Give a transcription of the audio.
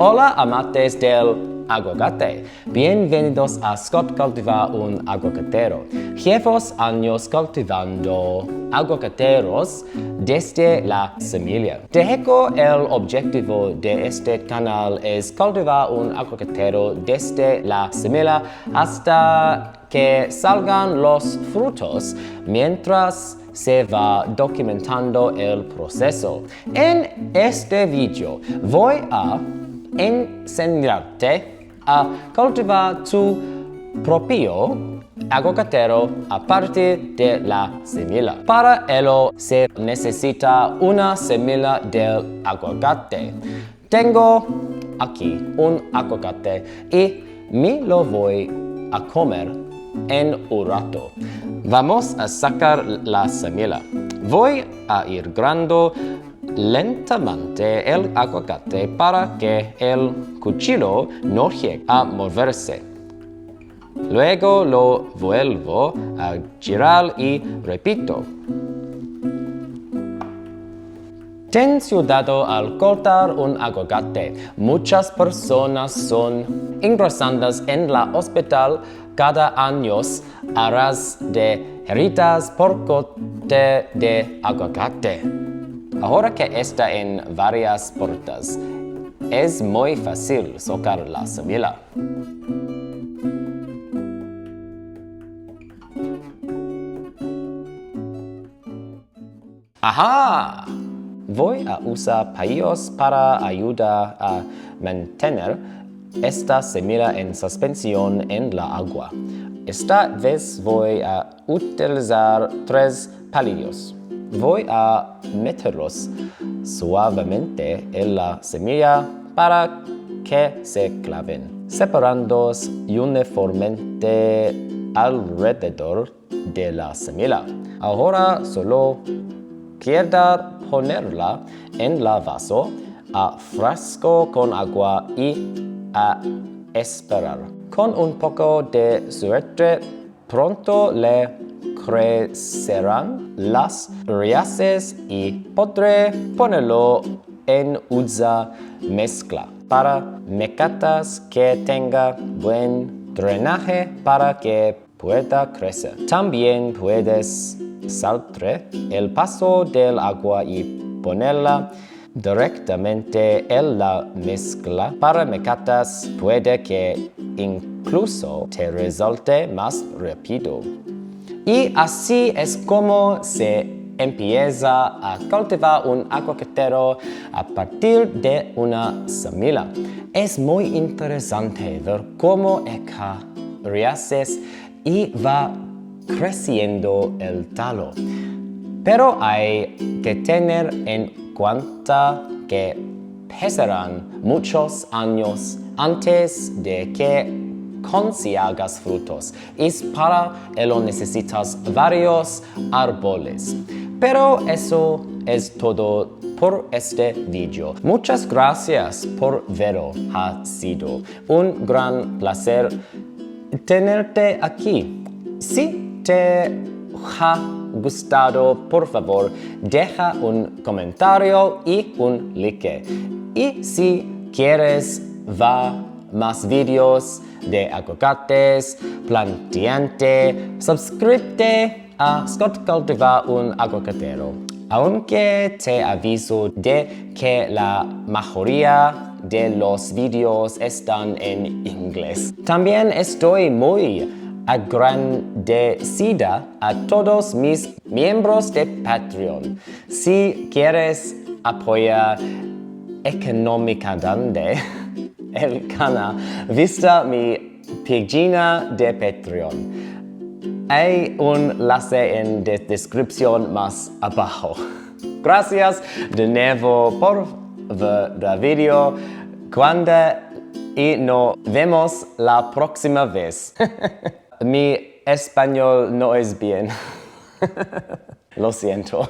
Hola amantes del aguacate, bienvenidos a Scott Cultivar un aguacatero. Llevo años cultivando aguacateros desde la semilla. De hecho, el objetivo de este canal es cultivar un aguacatero desde la semilla hasta que salgan los frutos mientras se va documentando el proceso. En este video voy a enseñarte a cultivar tu propio aguacatero a partir de la semilla. Para ello se necesita una semilla del aguacate. Tengo aquí un aguacate y me lo voy a comer en un rato. Vamos a sacar la semilla. Voy a ir grabando lentamente el aguacate para que el cuchillo no llegue a moverse. Luego lo vuelvo a girar y repito. Ten cuidado al cortar un aguacate. Muchas personas son ingresadas en la hospital cada año a raíz de heridas por corte de aguacate. Ahora que está en varias puertas, es muy fácil sacar la semilla. ¡Ajá! Voy a usar palos para ayudar a mantener esta semilla en suspensión en la agua. Esta vez voy a utilizar 3 palillos. Voy a meterlos suavemente en la semilla para que se claven, separándolos uniformemente alrededor de la semilla. Ahora solo queda ponerla en la vaso a fresco con agua y a esperar. Con un poco de suerte, pronto le crecerán las raíces y podré ponerlo en una mezcla para mecatas que tenga buen drenaje para que pueda crecer. También puedes saltar el paso del agua y ponerla directamente en la mezcla para mecatas. Puede que incluso te resulte más rápido. Y así es como se empieza a cultivar un aguacatero a partir de una semilla. Es muy interesante ver cómo echa raíces y va creciendo el talo. Pero hay que tener en cuenta que pasarán muchos años antes de que consigas frutos y para ello necesitas varios árboles. Pero eso es todo por este video. Muchas gracias por verlo. Ha sido un gran placer tenerte aquí. Si te ha gustado, por favor, deja un comentario y un like. Y si quieres ver más videos de aguacates, planteante, suscríbete a Scott Cultivar un aguacatero. Aunque te aviso de que la mayoría de los videos están en inglés. También estoy muy agradecida a todos mis miembros de Patreon. Si quieres apoyar económicamente el canal, visita mi página de Patreon. Hay un enlace en la descripción más abajo. Gracias de nuevo por ver el video. Y nos vemos la próxima vez. Mi español no es bien. Lo siento.